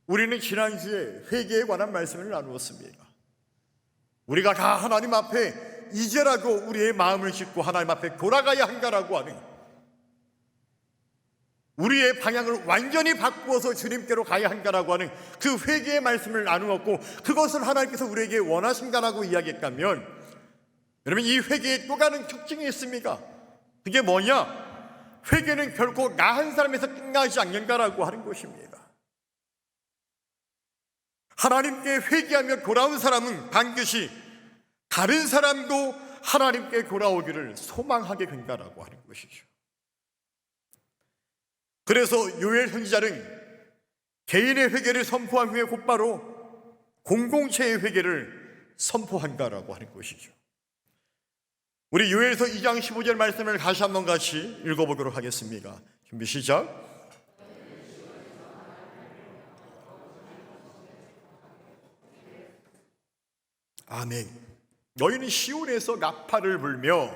우리는 지난주에 회개에 관한 말씀을 나누었습니다. 우리가 다 하나님 앞에 이제라도 우리의 마음을 씻고 하나님 앞에 돌아가야 한다라고 하는, 우리의 방향을 완전히 바꾸어서 주님께로 가야 한다라고 하는 그 회개의 말씀을 나누었고, 그것을 하나님께서 우리에게 원하신다라고 이야기했다면, 여러분, 이 회개에 또 다른 특징이 있습니다. 그게 뭐냐? 회개는 결코 나 한 사람에서 끝나지 않는다라고 하는 것입니다. 하나님께 회개하며 돌아온 사람은 반드시 다른 사람도 하나님께 돌아오기를 소망하게 된다라고 하는 것이죠. 그래서 요엘 선지자는 개인의 회개를 선포한 후에 곧바로 공동체의 회개를 선포한다라고 하는 것이죠. 우리 요엘서 2장 15절 말씀을 다시 한번 같이 읽어보도록 하겠습니다. 준비 시작. 아멘. 너희는 시온에서 나팔을 불며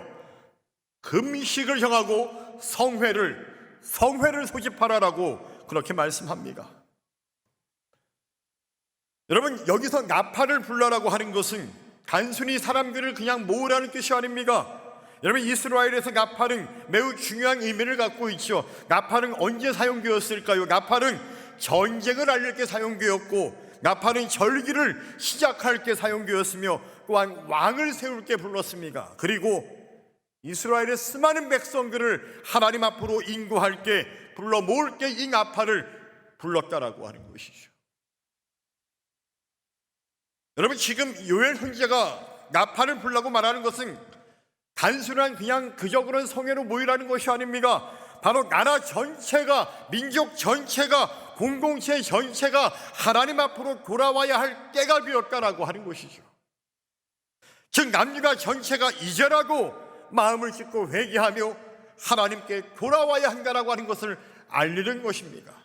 금식을 정하고 성회를 소집하라라고 그렇게 말씀합니다. 여러분, 여기서 나팔을 불라라고 하는 것은 단순히 사람들을 그냥 모으라는 뜻이 아닙니다. 여러분, 이스라엘에서 나팔은 매우 중요한 의미를 갖고 있죠. 나팔은 언제 사용되었을까요? 나팔은 전쟁을 알릴 때 사용되었고, 나팔은 절기를 시작할 때 사용되었으며, 또한 왕을 세울 때 불렀습니다. 그리고 이스라엘의 수많은 백성들을 하나님 앞으로 인도할 때, 불러 모을 때 이 나팔을 불렀다라고 하는 것이죠. 여러분, 지금 요엘 선지자가 나팔을 불라고 말하는 것은 단순한 그냥 그저 그런 성회로 모이라는 것이 아닙니다. 바로 나라 전체가, 민족 전체가, 공동체 전체가 하나님 앞으로 돌아와야 할 때가 되었다라고 하는 것이죠. 즉, 남녀가 전체가 이제라도 마음을 찢고 회개하며 하나님께 돌아와야 한다라고 하는 것을 알리는 것입니다.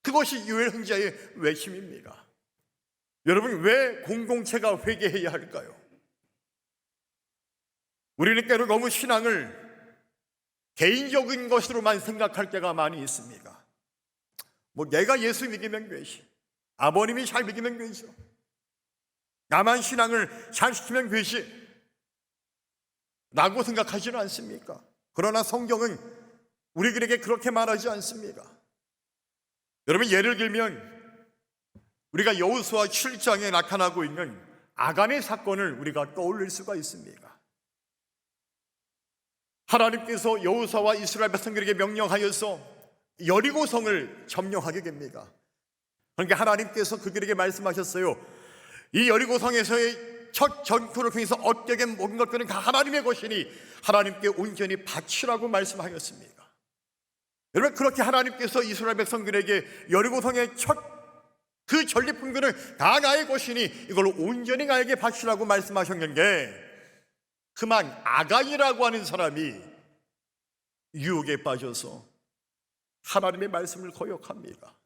그것이 요엘 선지자의 외침입니다. 여러분, 왜 공동체가 회개해야 할까요? 우리는 때로 너무 신앙을 개인적인 것으로만 생각할 때가 많이 있습니다. 내가 예수 믿으면 되지, 아버님이 잘 믿으면 되죠, 나만 신앙을 잘 지키면 되지 라고 생각하지는 않습니까? 그러나 성경은 우리들에게 그렇게 말하지 않습니다. 여러분, 예를 들면 우리가 여호수아 7장에 나타나고 있는 아간의 사건을 우리가 떠올릴 수가 있습니다. 하나님께서 여호수아와 이스라엘 백성들에게 명령하여서 여리고성을 점령하게 됩니다. 그러니까 하나님께서 그들에게 말씀하셨어요. 이 여리고성에서의 첫 전투를 통해서 얻게 된 모든 것들은 다 하나님의 것이니 하나님께 온전히 바치라고 말씀하였습니다. 여러분, 그렇게 하나님께서 이스라엘 백성들에게 여리고성의 첫 그 전리품들은 다 나의 것이니 이걸로 온전히 나에게 바치라고 말씀하셨는데, 그만 아간이라고 하는 사람이 유혹에 빠져서 하나님의 말씀을 거역합니다.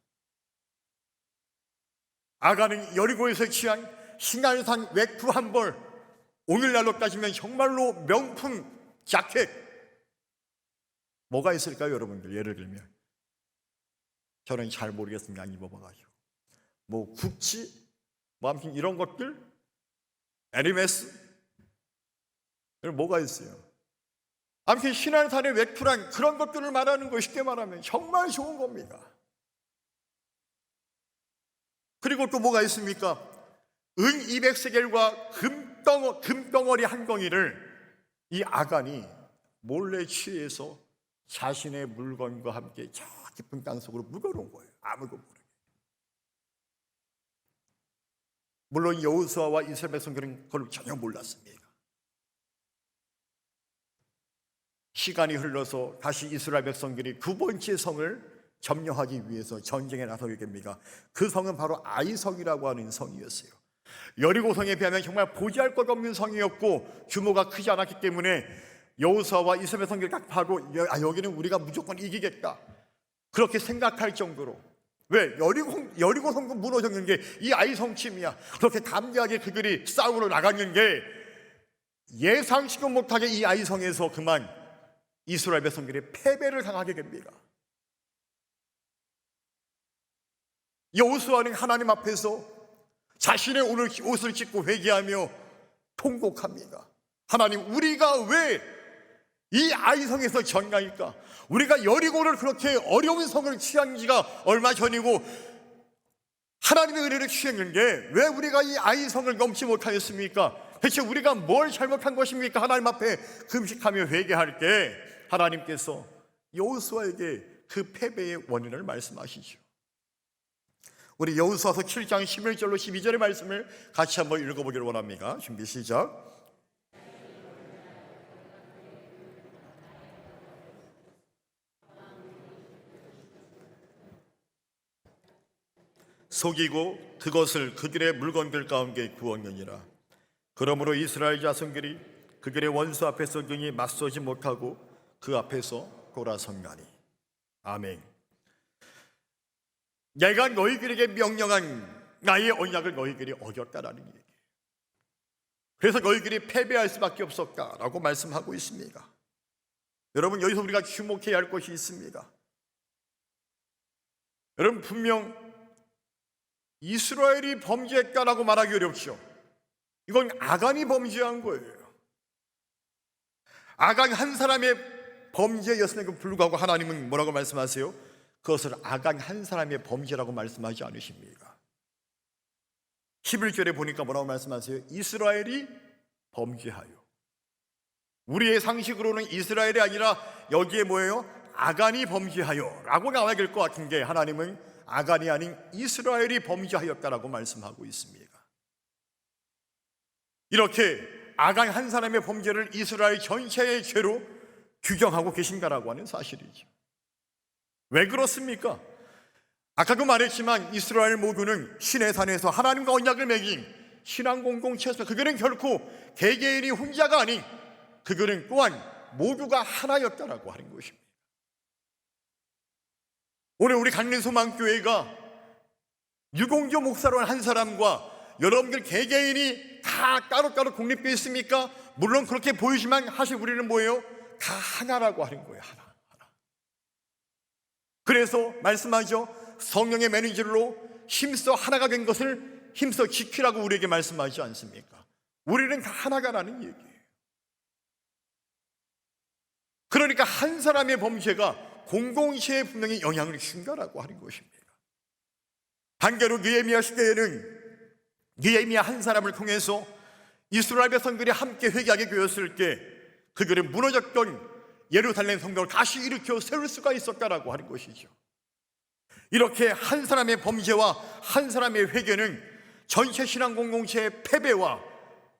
아간은 여리고에서 취한 신안산 외투 한 벌, 오늘날로 따지면 정말로 명품 자켓, 뭐가 있을까요, 여러분들? 예를 들면 저는 잘 모르겠습니다. 안 입어봐가지고. 구찌, 아무튼 이런 것들, 에르메스, 뭐가 있어요? 아무튼 신안산의 외투란 그런 것들을 말하는 거, 쉽게 말하면 정말 좋은 겁니다. 그리고 또 뭐가 있습니까? 은 200세겔과 금덩어리 한 덩이를 이 아간이 몰래 취해서 자신의 물건과 함께 저 깊은 땅속으로 묵어놓은 거예요. 아무도 모르게. 물론 여호수아와 이스라엘 백성들은 그걸 전혀 몰랐습니다. 시간이 흘러서 다시 이스라엘 백성들이 두 번째 성을 점령하기 위해서 전쟁에 나서게 됩니다. 그 성은 바로 아이성이라고 하는 성이었어요. 여리고성에 비하면 정말 보지할 것 없는 성이었고 규모가 크지 않았기 때문에 여호수아와 이스라엘 백성들이 딱 봐도 여기는 우리가 무조건 이기겠다 그렇게 생각할 정도로, 왜? 여리고성도 무너졌는 게 이 아이성쯤이야. 그렇게 담대하게 그들이 싸우러 나갔는 게 예상치도 못하게 이 아이성에서 그만 이스라엘 백성들이 패배를 당하게 됩니다. 여호수아는 하나님 앞에서 자신의 오늘 옷을 찢고 회개하며 통곡합니다. 하나님, 우리가 왜 이 아이성에서 전가일까? 우리가 여리고를 그렇게 어려운 성을 취한 지가 얼마 전이고 하나님의 은혜를 취했는데 왜 우리가 이 아이성을 넘지 못하였습니까? 대체 우리가 뭘 잘못한 것입니까? 하나님 앞에 금식하며 회개할 때 하나님께서 여호수아에게 그 패배의 원인을 말씀하시죠. 우리 여호수아서 7장 11절로 12절의 말씀을 같이 한번 읽어보기를 원합니다. 준비 시작. 속이고 그것을 그들의 물건들 가운데 구웠느니라. 그러므로 이스라엘 자손들이 그들의 원수 앞에서 능히 맞서지 못하고 그 앞에서 돌아섰나니. 아멘. 내가 너희들에게 명령한 나의 언약을 너희들이 어겼다라는 얘기예요. 그래서 너희들이 패배할 수밖에 없었다라고 말씀하고 있습니다. 여러분, 여기서 우리가 주목해야 할 것이 있습니다. 여러분, 분명 이스라엘이 범죄했다라고 말하기 어렵죠. 이건 아간이 범죄한 거예요. 아간 한 사람의 범죄였음에도 불구하고 하나님은 뭐라고 말씀하세요? 그것을 아간 한 사람의 범죄라고 말씀하지 않으십니까? 11절에 보니까 뭐라고 말씀하세요? 이스라엘이 범죄하여. 우리의 상식으로는 이스라엘이 아니라 여기에 뭐예요? 아간이 범죄하여 라고 나와야 될 것 같은데 하나님은 아간이 아닌 이스라엘이 범죄하였다라고 말씀하고 있습니다. 이렇게 아간 한 사람의 범죄를 이스라엘 전체의 죄로 규정하고 계신다라고 하는 사실이죠. 왜 그렇습니까? 아까도 말했지만 이스라엘 모두는 신의 산에서 하나님과 언약을 맺은 신앙 공동체에서 그들은 결코 개개인이 혼자가 아닌 그들은 또한 모두가 하나였다라고 하는 것입니다. 오늘 우리 강림소망교회가 유공조 목사로 한 사람과 여러분들 개개인이 다 따로따로 독립되어 있습니까? 물론 그렇게 보이지만 사실 우리는 뭐예요? 다 하나라고 하는 거예요. 하나. 그래서 말씀하죠. 성령의 매니저로 힘써 하나가 된 것을 힘써 지키라고 우리에게 말씀하지 않습니까? 우리는 다 하나가라는 얘기예요. 그러니까 한 사람의 범죄가 공동체에 분명히 영향을 준다라고 하는 것입니다. 한계로 느헤미야 시대에는 느헤미야 한 사람을 통해서 이스라엘 백성들이 함께 회개하게 되었을 때 그들은 무너졌던 예루살렘 성벽을 다시 일으켜 세울 수가 있었다라고 하는 것이죠. 이렇게 한 사람의 범죄와 한 사람의 회개는 전체 신앙 공동체의 패배와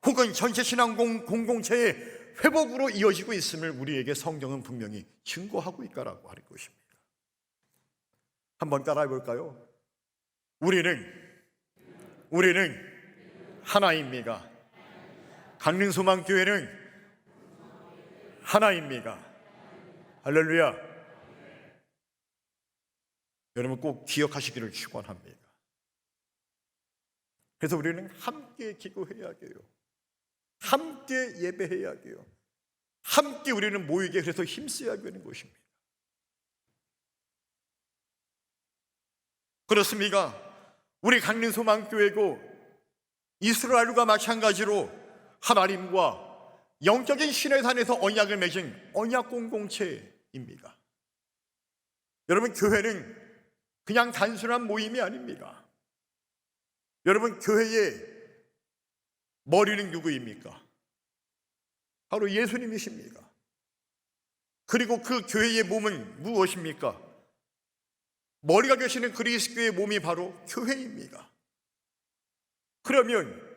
혹은 전체 신앙 공동체의 회복으로 이어지고 있음을 우리에게 성경은 분명히 증거하고 있다라고 하는 것입니다. 한번 따라해 볼까요? 우리는 하나입니다. 강릉소망교회는 하나입니다. 할렐루야. 여러분 꼭 기억하시기를 축원합니다. 그래서 우리는 함께 기도해야 돼요. 함께 예배해야 돼요. 함께 우리는 모이게 그래서 힘써야 되는 것입니다. 그렇습니까? 우리 강림소망교회고 이스라엘과 마찬가지로 하나님과 영적인 신의 산에서 언약을 맺은 언약 공동체입니다. 여러분, 교회는 그냥 단순한 모임이 아닙니다. 여러분, 교회의 머리는 누구입니까? 바로 예수님이십니다. 그리고 그 교회의 몸은 무엇입니까? 머리가 되시는 그리스도의 몸이 바로 교회입니다. 그러면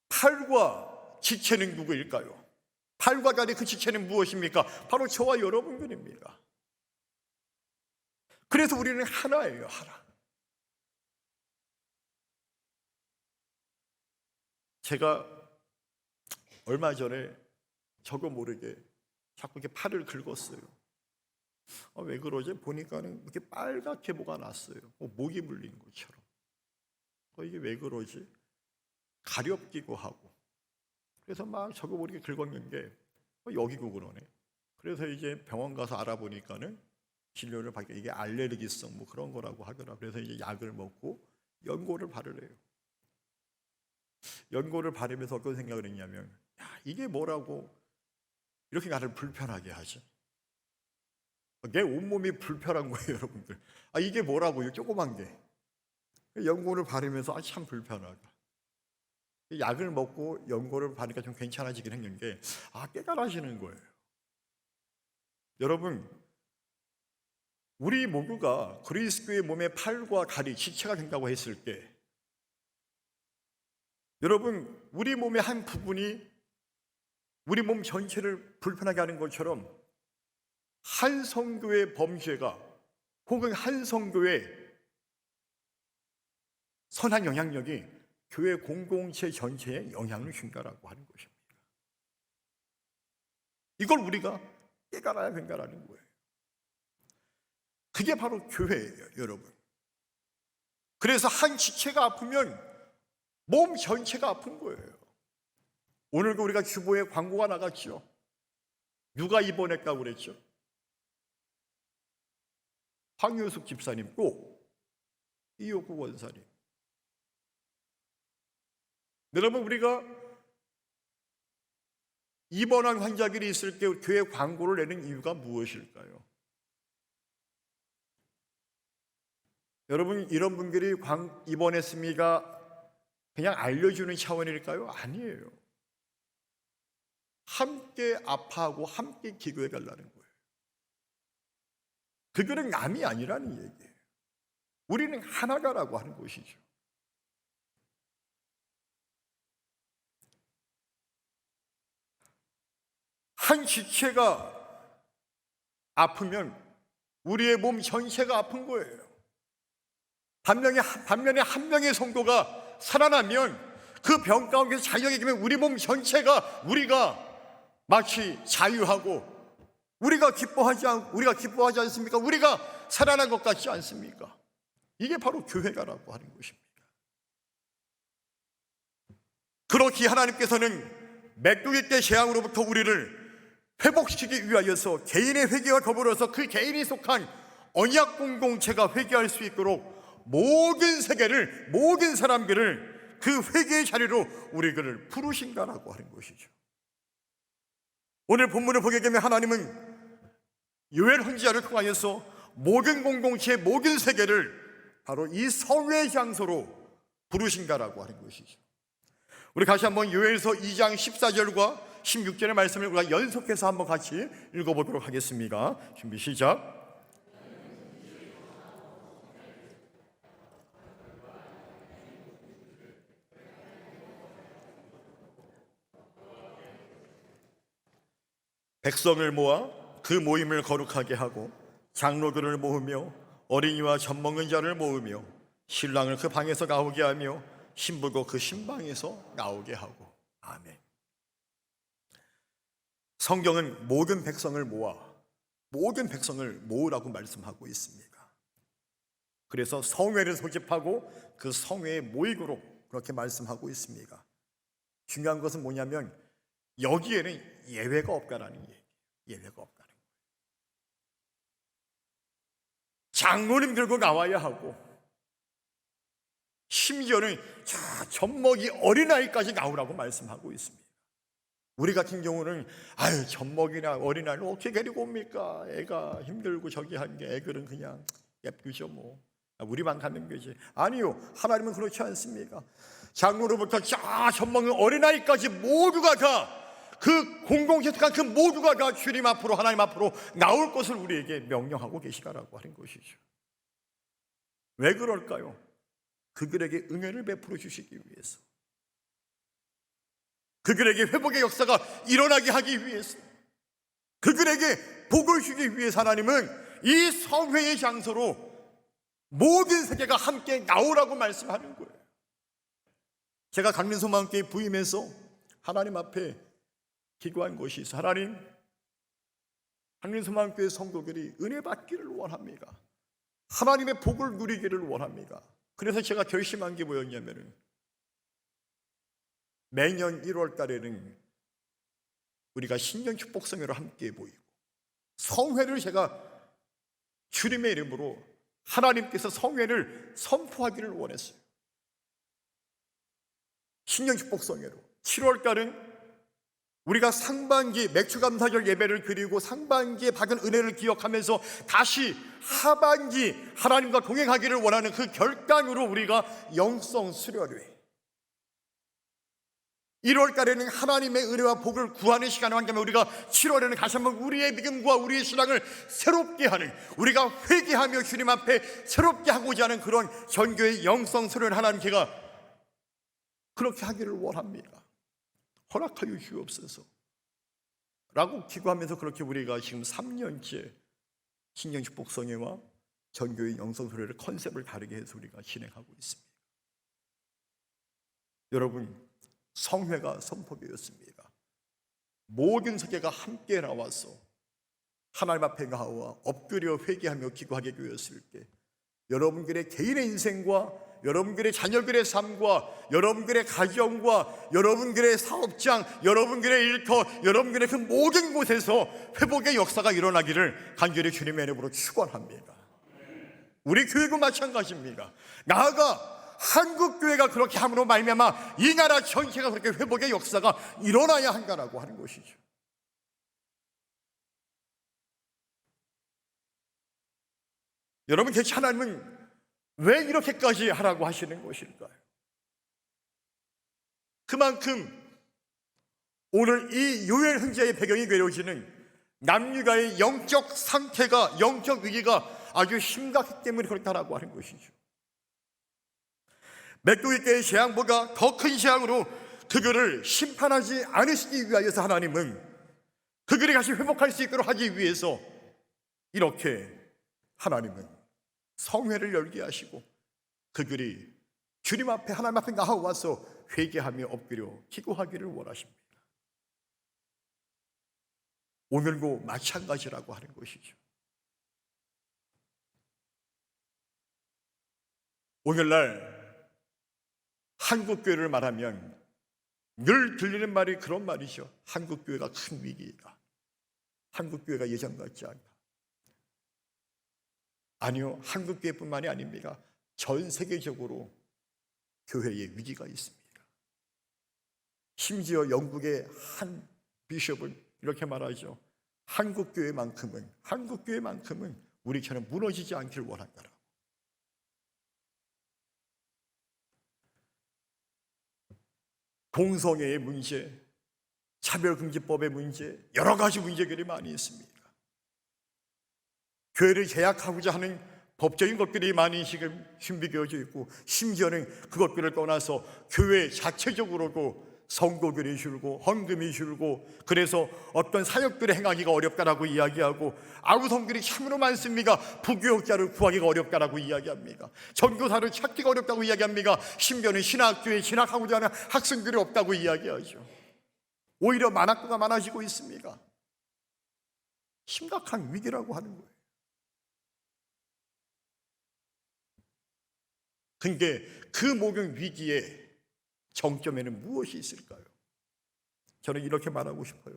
팔과 지체는 누구일까요? 팔과 다리 그 지체는 무엇입니까? 바로 저와 여러분들입니다. 그래서 우리는 하나예요, 하나. 제가 얼마 전에 저도 모르게 자꾸 이렇게 팔을 긁었어요. 왜 그러지? 보니까는 이렇게 빨갛게 뭐가 났어요. 모기 물린 것처럼. 이게 왜 그러지? 가렵기도 하고. 그래서 막 저거 모르게 긁었는데 여기고 그러네. 그래서 이제 병원 가서 알아보니까는 진료를 받게 이게 알레르기성 뭐 그런 거라고 하더라. 그래서 이제 약을 먹고 연고를 바르래요. 연고를 바르면서 어떤 생각을 했냐면, 야, 이게 뭐라고 이렇게 나를 불편하게 하지? 내 온몸이 불편한 거예요, 여러분들. 아, 이게 뭐라고, 이 조그만 게. 연고를 바르면서 아, 참 불편하다. 약을 먹고 연고를 바르니까 좀 괜찮아지긴 했는데, 아, 깨달아지는 거예요. 여러분, 우리 모두가 그리스도의 몸의 팔과 다리, 지체가 된다고 했을 때, 여러분, 우리 몸의 한 부분이 우리 몸 전체를 불편하게 하는 것처럼 한 성도의 범죄가 혹은 한 성도의 선한 영향력이 교회 공동체 전체에 영향을 준다라고 하는 것입니다. 이걸 우리가 깨달아야 된다라는 거예요. 그게 바로 교회예요, 여러분. 그래서 한 지체가 아프면 몸 전체가 아픈 거예요. 오늘도 우리가 주보에 광고가 나갔죠. 누가 입원했다고 그랬죠? 황효숙 집사님 꼭 이옥구 원사님. 여러분, 우리가 입원한 환자들이 있을 때 교회 광고를 내는 이유가 무엇일까요? 여러분, 이런 분들이 입원했습니까? 그냥 알려주는 차원일까요? 아니에요. 함께 아파하고 함께 기도해 달라는 거예요. 그들은 남이 아니라는 얘기예요. 우리는 하나다라고 하는 것이죠. 한 지체가 아프면 우리의 몸 전체가 아픈 거예요. 반면에 한 명의 성도가 살아나면 그 병 가운데서 자유하게 되면 우리 몸 전체가 우리가 마치 자유하고 우리가 기뻐하지 않습니까? 우리가 살아난 것 같지 않습니까? 이게 바로 교회가라고 하는 것입니다. 그렇게 하나님께서는 메뚜기 때 재앙으로부터 우리를 회복시키기 위하여서 개인의 회개와 더불어서 그 개인이 속한 언약 공동체가 회개할 수 있도록 모든 세계를, 모든 사람들을 그 회개의 자리로 우리를 부르신다라고 하는 것이죠. 오늘 본문을 보게 되면 하나님은 요엘 선지자를 통하여서 모든 공동체, 모든 세계를 바로 이 성회의 장소로 부르신다라고 하는 것이죠. 우리 다시 한번 요엘서 2장 14절과 16절의 말씀을 우리가 연속해서 한번 같이 읽어보도록 하겠습니다. 준비 시작. 백성을 모아 그 모임을 거룩하게 하고 장로들을 모으며 어린이와 젖먹는 자를 모으며 신랑을 그 방에서 나오게 하며 신부도 그 신방에서 나오게 하고. 아멘. 성경은 모든 백성을 모으라고 말씀하고 있습니다. 그래서 성회를 소집하고 그 성회에 모이도록 그렇게 말씀하고 있습니다. 중요한 것은 뭐냐면 여기에는 예외가 없다라는 얘기예요. 예외가 없다는 거예요. 장로님 들고 나와야 하고 심지어는 젖먹이 어린아이까지 나오라고 말씀하고 있습니다. 우리 같은 경우는 젖먹이나 어린아이를 어떻게 데리고 옵니까? 애가 힘들고 저기 한 게 애들은 그냥 예쁘죠 뭐. 우리만 가는 거지. 아니요, 하나님은 그렇지 않습니까? 장로로부터 젖먹는 어린아이까지 모두가 다 그 공동체 속한 그 모두가 다 주님 앞으로, 하나님 앞으로 나올 것을 우리에게 명령하고 계시다라고 하는 것이죠. 왜 그럴까요? 그들에게 은혜를 베풀어 주시기 위해서, 그들에게 회복의 역사가 일어나게 하기 위해서, 그들에게 복을 주기 위해서 하나님은 이 성회의 장소로 모든 세계가 함께 나오라고 말씀하는 거예요. 제가 강민소망교회 부임해서 하나님 앞에 기도한 것이 있어. 하나님, 강민소망교회 성도들이 은혜 받기를 원합니다. 하나님의 복을 누리기를 원합니다. 그래서 제가 결심한 게 뭐였냐면은 매년 1월 달에는 우리가 신년 축복성회로 함께 모이고 성회를 제가 주님의 이름으로 하나님께서 성회를 선포하기를 원했어요. 신령축복성회로 7월달은 우리가 상반기 맥주감사절 예배를 드리고 상반기에 받은 은혜를 기억하면서 다시 하반기 하나님과 동행하기를 원하는 그 결단으로 우리가 영성 수련회, 1월달에는 하나님의 은혜와 복을 구하는 시간을 한다면 우리가 7월에는 다시 한번 우리의 믿음과 우리의 신앙을 새롭게 하는, 우리가 회개하며 주님 앞에 새롭게 하고자 하는 그런 전교의 영성 수련을 하나님께가 그렇게 하기를 원합니다. 허락하여 주옵소서 라고 기도하면서 그렇게 우리가 지금 3년째 신령축복성회와 전교의 영성수련의 컨셉을 다르게 해서 우리가 진행하고 있습니다. 여러분, 성회가 선포되었습니다. 모든 세계가 함께 나와서 하나님 앞에 나와 엎드려 회개하며 기도하게 되었을 때 여러분들의 개인의 인생과 여러분들의 자녀들의 삶과 여러분들의 가정과 여러분들의 사업장, 여러분들의 일터, 여러분들의 그 모든 곳에서 회복의 역사가 일어나기를 간절히 주님의 이름으로 축원합니다. 우리 교회도 마찬가지입니다. 나아가 한국교회가 그렇게 함으로 말미암아 이 나라 전체가 그렇게 회복의 역사가 일어나야 한다라고 하는 것이죠. 여러분, 대체 하나님은 왜 이렇게까지 하라고 하시는 것일까요? 그만큼 오늘 이 요엘 흥자의 배경이 되어지는 남유다의 영적 상태가, 영적 위기가 아주 심각했기 때문에 그렇다라고 하는 것이죠. 메뚜기떼의 재앙보다 더 큰 재앙으로 그들을 심판하지 않으시기 위하여서 하나님은 그들이 다시 회복할 수 있도록 하기 위해서 이렇게 하나님은 성회를 열게 하시고 그들이 주님 앞에 하나님 앞에 나와서 회개하며 엎드려 기도하기를 원하십니다. 오늘도 마찬가지라고 하는 것이죠. 오늘날 한국교회를 말하면 늘 들리는 말이 그런 말이죠. 한국교회가 큰 위기이다. 한국교회가 예전 같지 않다. 아니요, 한국교회뿐만이 아닙니다. 전 세계적으로 교회에 위기가 있습니다. 심지어 영국의 한 비숍은 이렇게 말하죠. 한국교회만큼은 우리처럼 무너지지 않기를 원한다라고. 동성애의 문제, 차별금지법의 문제, 여러 가지 문제들이 많이 있습니다. 교회를 제약하고자 하는 법적인 것들이 많이 지금 준비되어져 있고, 심지어는 그것들을 떠나서 교회 자체적으로도 성도들이 줄고 헌금이 줄고, 그래서 어떤 사역들을 행하기가 어렵다라고 이야기하고, 아우성들이 참으로 많습니다. 부교육자를 구하기가 어렵다라고 이야기합니다. 전교사를 찾기가 어렵다고 이야기합니다. 심지어는 신학교에 진학하고자 하는 학생들이 없다고 이야기하죠. 오히려 만학도가 많아지고 있습니다. 심각한 위기라고 하는 거예요. 근데 그 모든 위기의 정점에는 무엇이 있을까요? 저는 이렇게 말하고 싶어요.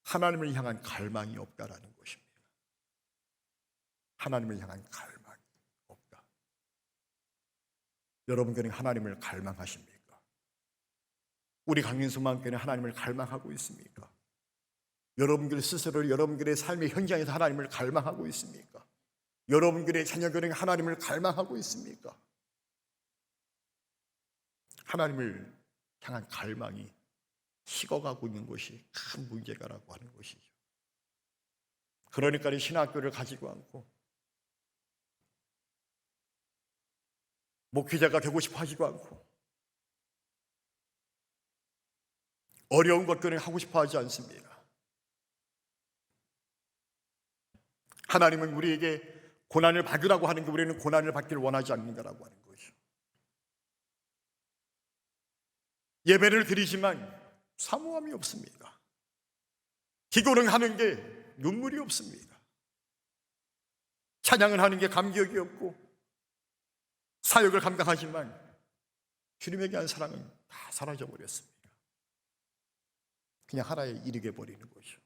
하나님을 향한 갈망이 없다라는 것입니다. 하나님을 향한 갈망이 없다. 여러분들은 하나님을 갈망하십니까? 우리 강민수만교회는 하나님을 갈망하고 있습니까? 여러분들 스스로 여러분들의 삶의 현장에서 하나님을 갈망하고 있습니까? 여러분들의 자녀들은 하나님을 갈망하고 있습니까? 하나님을 향한 갈망이 식어가고 있는 것이 큰 문제가라고 하는 것이죠. 그러니까 신학교를 가지고 않고 목회자가 되고 싶어 하지도 않고 어려운 것들을 하고 싶어 하지 않습니다. 하나님은 우리에게 고난을 받으라고 하는 게 우리는 고난을 받기를 원하지 않는다라고 하는 거죠. 예배를 드리지만 사모함이 없습니다. 기도를 하는 게 눈물이 없습니다. 찬양을 하는 게 감격이 없고 사역을 감당하지만 주님에 대한 사랑은 다 사라져버렸습니다. 그냥 하나의 일이 되어버리는 거죠.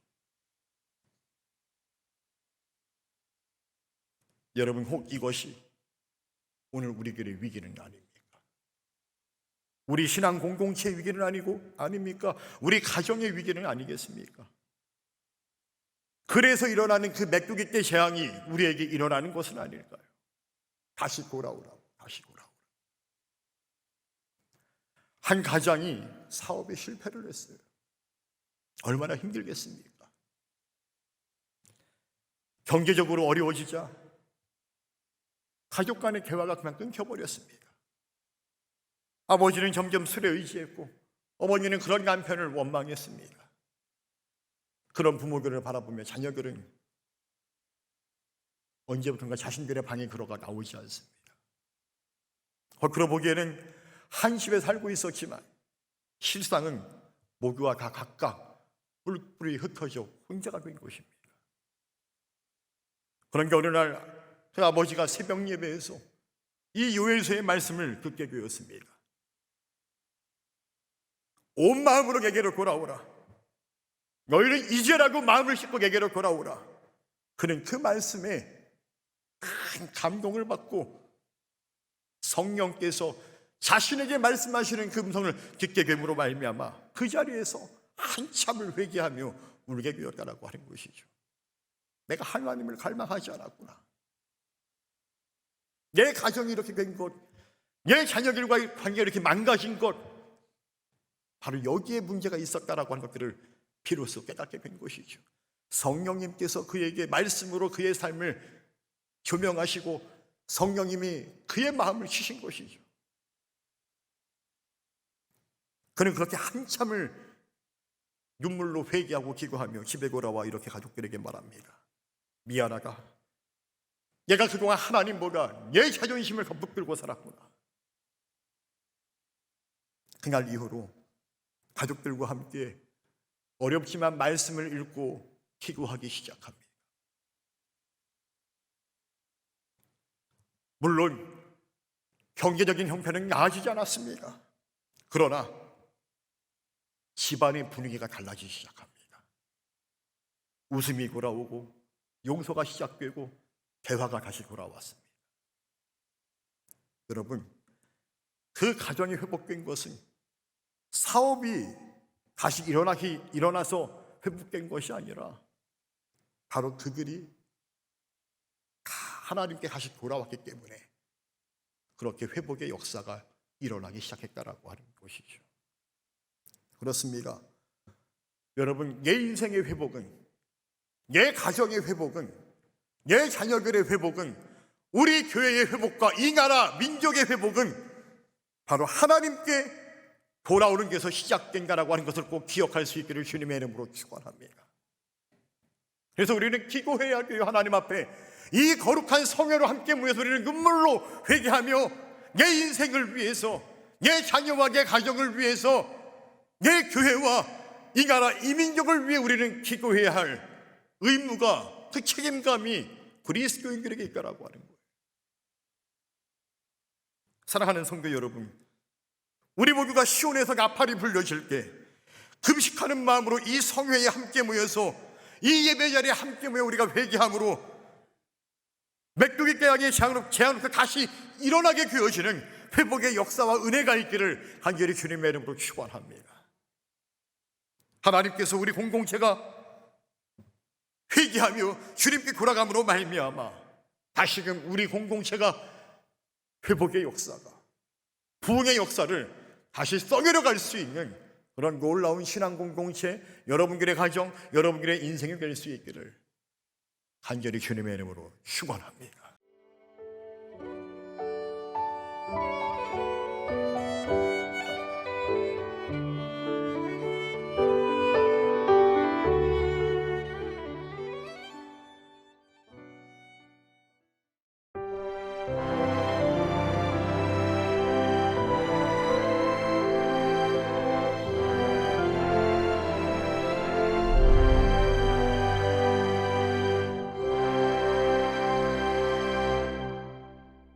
여러분, 혹 이것이 오늘 우리 교회의 위기는 아닙니까? 우리 신앙 공동체의 위기는 아닙니까? 우리 가정의 위기는 아니겠습니까? 그래서 일어나는 그 메뚜기 떼 재앙이 우리에게 일어나는 것은 아닐까요? 다시 돌아오라고, 다시 돌아오라고. 한 가장이 사업에 실패를 했어요. 얼마나 힘들겠습니까? 경제적으로 어려워지자 가족 간의 대화가 그만 끊겨버렸습니다. 아버지는 점점 술에 의지했고 어머니는 그런 남편을 원망했습니다. 그런 부모들을 바라보며 자녀들은 언제부턴가 자신들의 방에 들어가 나오지 않습니다. 겉으로 보기에는 한 집에 살고 있었지만 실상은 모두가 다 각각 뿔뿔이 흩어져 혼자가 된 것입니다. 그런데 어느 날 그 아버지가 새벽 예배에서 이 요엘서의 말씀을 듣게 되었습니다. 온 마음으로 내게로 돌아오라. 너희는 이제라도 마음을 싣고 내게로 돌아오라. 그는 그 말씀에 큰 감동을 받고 성령께서 자신에게 말씀하시는 그 음성을 듣게 됨으로 말미암아 그 자리에서 한참을 회개하며 울게 되었다라고 하는 것이죠. 내가 하나님을 갈망하지 않았구나. 내 가정이 이렇게 된 것, 내 자녀들과의 관계가 이렇게 망가진 것, 바로 여기에 문제가 있었다라고 하는 것들을 비로소 깨닫게 된 것이죠. 성령님께서 그에게 말씀으로 그의 삶을 조명하시고 성령님이 그의 마음을 치신 것이죠. 그는 그렇게 한참을 눈물로 회개하고 기도하며 집에 돌아와 이렇게 가족들에게 말합니다. 미안하다. 내가 그동안 하나님보다 내 자존심을 더 붙들고 살았구나. 그날 이후로 가족들과 함께 어렵지만 말씀을 읽고 기도하기 시작합니다. 물론 경제적인 형편은 나아지지 않았습니다. 그러나 집안의 분위기가 달라지기 시작합니다. 웃음이 돌아오고 용서가 시작되고 대화가 다시 돌아왔습니다. 여러분, 그 가정이 회복된 것은 사업이 다시 일어나서 회복된 것이 아니라 바로 그들이 하나님께 다시 돌아왔기 때문에 그렇게 회복의 역사가 일어나기 시작했다라고 하는 것이죠. 그렇습니다. 여러분, 내 인생의 회복은, 내 가정의 회복은, 내 자녀들의 회복은, 우리 교회의 회복과 이 나라 민족의 회복은 바로 하나님께 돌아오는 데서 시작된다라고 하는 것을 꼭 기억할 수 있기를 주님의 이름으로 축원합니다. 그래서 우리는 기도해야 돼요. 하나님 앞에 이 거룩한 성회로 함께 모여서 우리는 눈물로 회개하며 내 인생을 위해서, 내 자녀와 내 가정을 위해서, 내 교회와 이 나라 이 민족을 위해 우리는 기도해야 할 의무가, 그 책임감이 그리스도인들에게 있다라고 하는 거예요. 사랑하는 성도 여러분, 우리 모두가 시온에서 나팔이 불려질 때 금식하는 마음으로 이 성회에 함께 모여서 이 예배 자리에 함께 모여 우리가 회개함으로 메뚜기 떼약의 재앙으로부터 다시 일어나게 되어지는 회복의 역사와 은혜가 있기를 간절히 주님의 이름으로 축원합니다. 하나님께서 우리 공동체가 회개하며 주님께 돌아감으로 말미암아 다시금 우리 공동체가 회복의 역사가, 부흥의 역사를 다시 써내려 갈 수 있는 그런 놀라운 신앙 공동체, 여러분들의 가정, 여러분들의 인생이 될 수 있기를 간절히 주님의 이름으로 축원합니다.